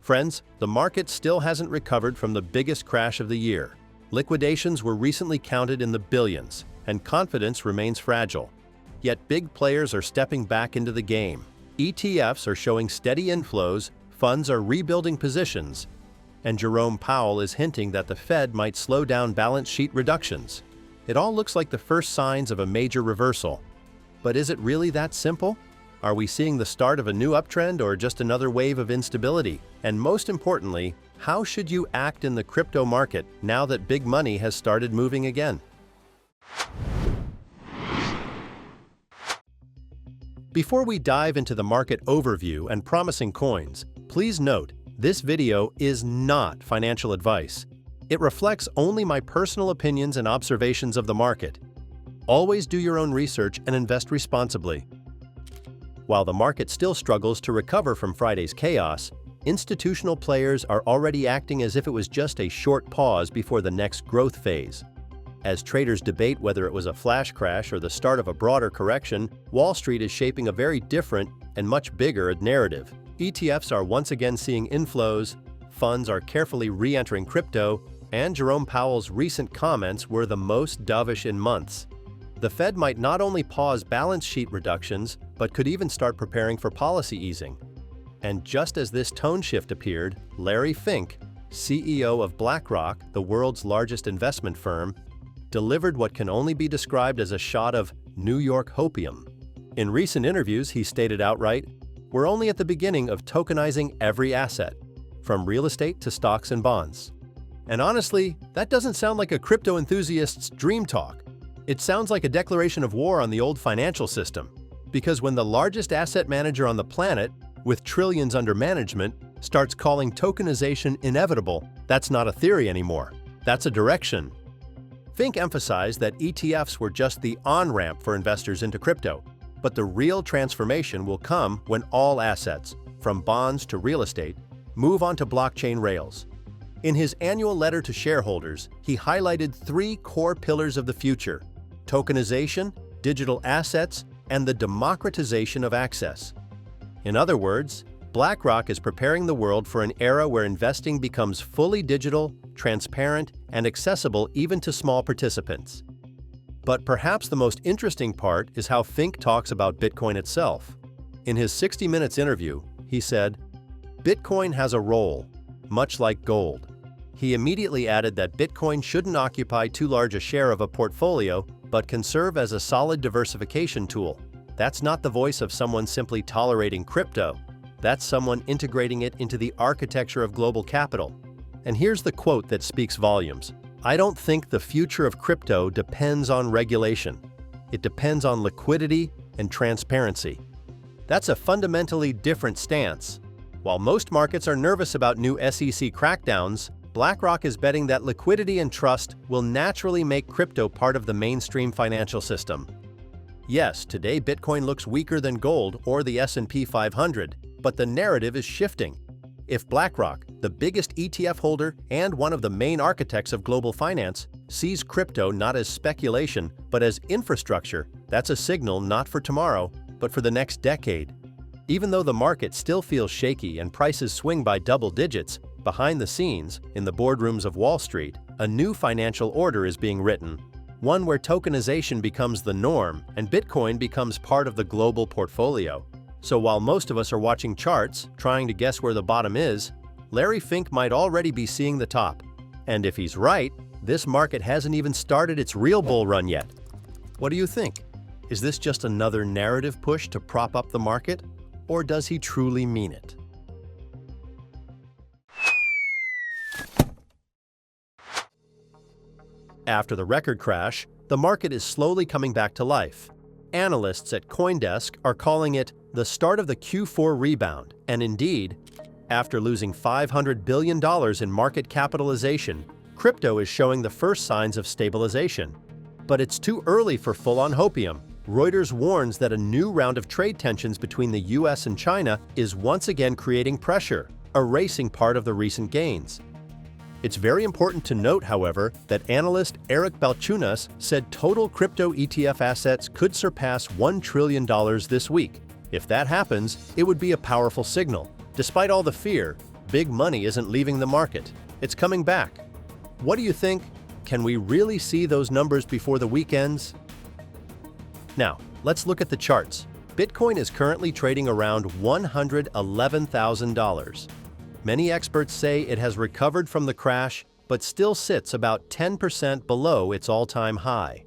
Friends, the market still hasn't recovered from the biggest crash of the year. Liquidations were recently counted in the billions, and confidence remains fragile. Yet big players are stepping back into the game. ETFs are showing steady inflows, funds are rebuilding positions, and Jerome Powell is hinting that the Fed might slow down balance sheet reductions. It all looks like the first signs of a major reversal. But is it really that simple? Are we seeing the start of a new uptrend or just another wave of instability? And most importantly, how should you act in the crypto market now that big money has started moving again? Before we dive into the market overview and promising coins, please note, this video is not financial advice. It reflects only my personal opinions and observations of the market. Always do your own research and invest responsibly. While the market still struggles to recover from Friday's chaos, institutional players are already acting as if it was just a short pause before the next growth phase. As traders debate whether it was a flash crash or the start of a broader correction, Wall Street is shaping a very different and much bigger narrative. ETFs are once again seeing inflows, funds are carefully re-entering crypto, and Jerome Powell's recent comments were the most dovish in months. The Fed might not only pause balance sheet reductions, but could even start preparing for policy easing. And just as this tone shift appeared, Larry Fink, CEO of BlackRock, the world's largest investment firm, delivered what can only be described as a shot of New York hopium. In recent interviews, he stated outright, "We're only at the beginning of tokenizing every asset, from real estate to stocks and bonds." And honestly, that doesn't sound like a crypto enthusiast's dream talk. It sounds like a declaration of war on the old financial system. Because when the largest asset manager on the planet, with trillions under management, starts calling tokenization inevitable, that's not a theory anymore. That's a direction. Fink emphasized that ETFs were just the on-ramp for investors into crypto, but the real transformation will come when all assets, from bonds to real estate, move onto blockchain rails. In his annual letter to shareholders, he highlighted 3 core pillars of the future: tokenization, digital assets, and the democratization of access. In other words, BlackRock is preparing the world for an era where investing becomes fully digital, transparent, and accessible even to small participants. But perhaps the most interesting part is how Fink talks about Bitcoin itself. In his 60 Minutes interview, he said, "Bitcoin has a role, much like gold." He immediately added that Bitcoin shouldn't occupy too large a share of a portfolio, but can serve as a solid diversification tool. That's not the voice of someone simply tolerating crypto. That's someone integrating it into the architecture of global capital. And here's the quote that speaks volumes. "I don't think the future of crypto depends on regulation. It depends on liquidity and transparency." That's a fundamentally different stance. While most markets are nervous about new SEC crackdowns, BlackRock is betting that liquidity and trust will naturally make crypto part of the mainstream financial system. Yes, today Bitcoin looks weaker than gold or the S&P 500, but the narrative is shifting. If BlackRock, the biggest ETF holder and one of the main architects of global finance, sees crypto not as speculation but as infrastructure, that's a signal not for tomorrow, but for the next decade. Even though the market still feels shaky and prices swing by double digits, behind the scenes, in the boardrooms of Wall Street, a new financial order is being written. One where tokenization becomes the norm and Bitcoin becomes part of the global portfolio. So while most of us are watching charts, trying to guess where the bottom is, Larry Fink might already be seeing the top. And if he's right, this market hasn't even started its real bull run yet. What do you think? Is this just another narrative push to prop up the market? Or does he truly mean it? After the record crash, the market is slowly coming back to life. Analysts at CoinDesk are calling it the start of the Q4 rebound, and indeed, after losing $500 billion in market capitalization, crypto is showing the first signs of stabilization. But it's too early for full-on hopium. Reuters warns that a new round of trade tensions between the US and China is once again creating pressure, erasing part of the recent gains. It's very important to note, however, that analyst Eric Balchunas said total crypto ETF assets could surpass $1 trillion this week. If that happens, it would be a powerful signal. Despite all the fear, big money isn't leaving the market. It's coming back. What do you think? Can we really see those numbers before the weekends? Now, let's look at the charts. Bitcoin is currently trading around $111,000. Many experts say it has recovered from the crash, but still sits about 10% below its all-time high.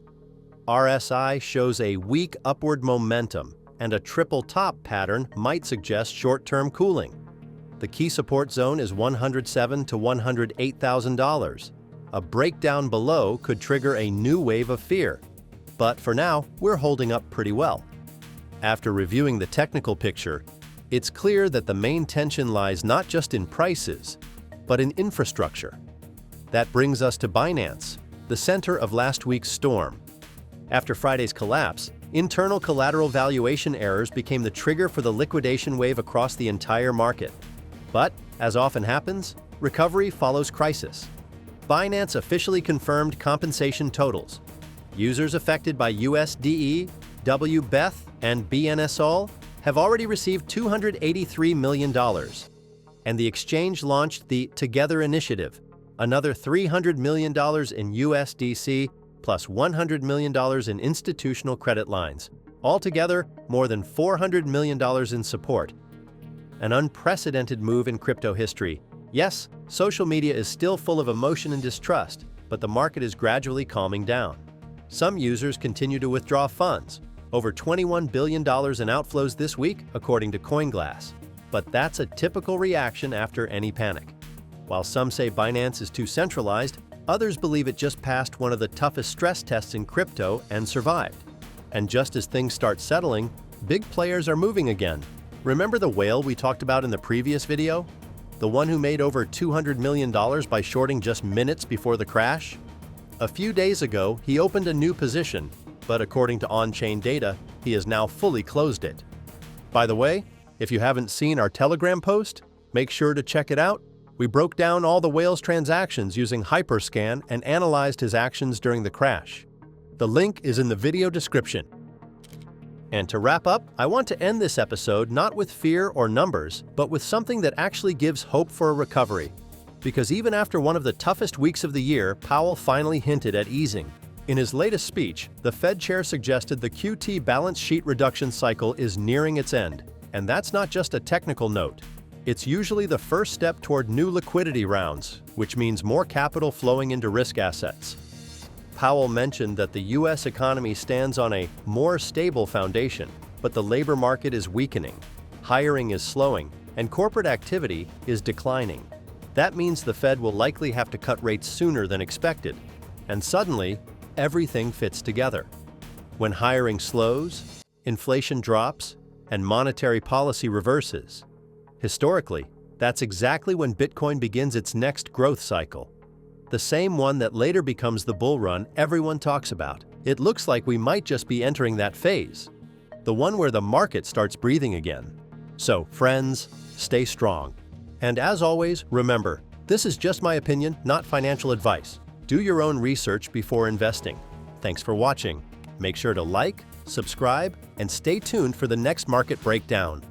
RSI shows a weak upward momentum, and a triple top pattern might suggest short-term cooling. The key support zone is $107,000 to $108,000. A breakdown below could trigger a new wave of fear. But for now, we're holding up pretty well. After reviewing the technical picture, it's clear that the main tension lies not just in prices, but in infrastructure. That brings us to Binance, the center of last week's storm. After Friday's collapse, internal collateral valuation errors became the trigger for the liquidation wave across the entire market. But, as often happens, recovery follows crisis. Binance officially confirmed compensation totals. Users affected by USDE, WBETH, and BNSOL have already received $283 million. And the exchange launched the Together initiative, another $300 million in USDC, plus $100 million in institutional credit lines. Altogether, more than $400 million in support. An unprecedented move in crypto history. Yes, social media is still full of emotion and distrust, but the market is gradually calming down. Some users continue to withdraw funds, over $21 billion in outflows this week, according to CoinGlass. But that's a typical reaction after any panic. While some say Binance is too centralized, others believe it just passed one of the toughest stress tests in crypto and survived. And just as things start settling, big players are moving again. Remember the whale we talked about in the previous video? The one who made over $200 million by shorting just minutes before the crash? A few days ago, he opened a new position, but according to on-chain data, he has now fully closed it. By the way, if you haven't seen our Telegram post, make sure to check it out. We broke down all the whale's transactions using Hyperscan and analyzed his actions during the crash. The link is in the video description. And to wrap up, I want to end this episode not with fear or numbers, but with something that actually gives hope for a recovery. Because even after one of the toughest weeks of the year, Powell finally hinted at easing. In his latest speech, the Fed chair suggested the QT balance sheet reduction cycle is nearing its end. And that's not just a technical note. It's usually the first step toward new liquidity rounds, which means more capital flowing into risk assets. Powell mentioned that the U.S. economy stands on a more stable foundation, but the labor market is weakening, hiring is slowing, and corporate activity is declining. That means the Fed will likely have to cut rates sooner than expected, and suddenly, everything fits together. When hiring slows, inflation drops, and monetary policy reverses. Historically, that's exactly when Bitcoin begins its next growth cycle. The same one that later becomes the bull run everyone talks about. It looks like we might just be entering that phase. The one where the market starts breathing again. So, friends, stay strong. And as always, remember, this is just my opinion, not financial advice. Do your own research before investing. Thanks for watching. Make sure to like, subscribe, and stay tuned for the next market breakdown.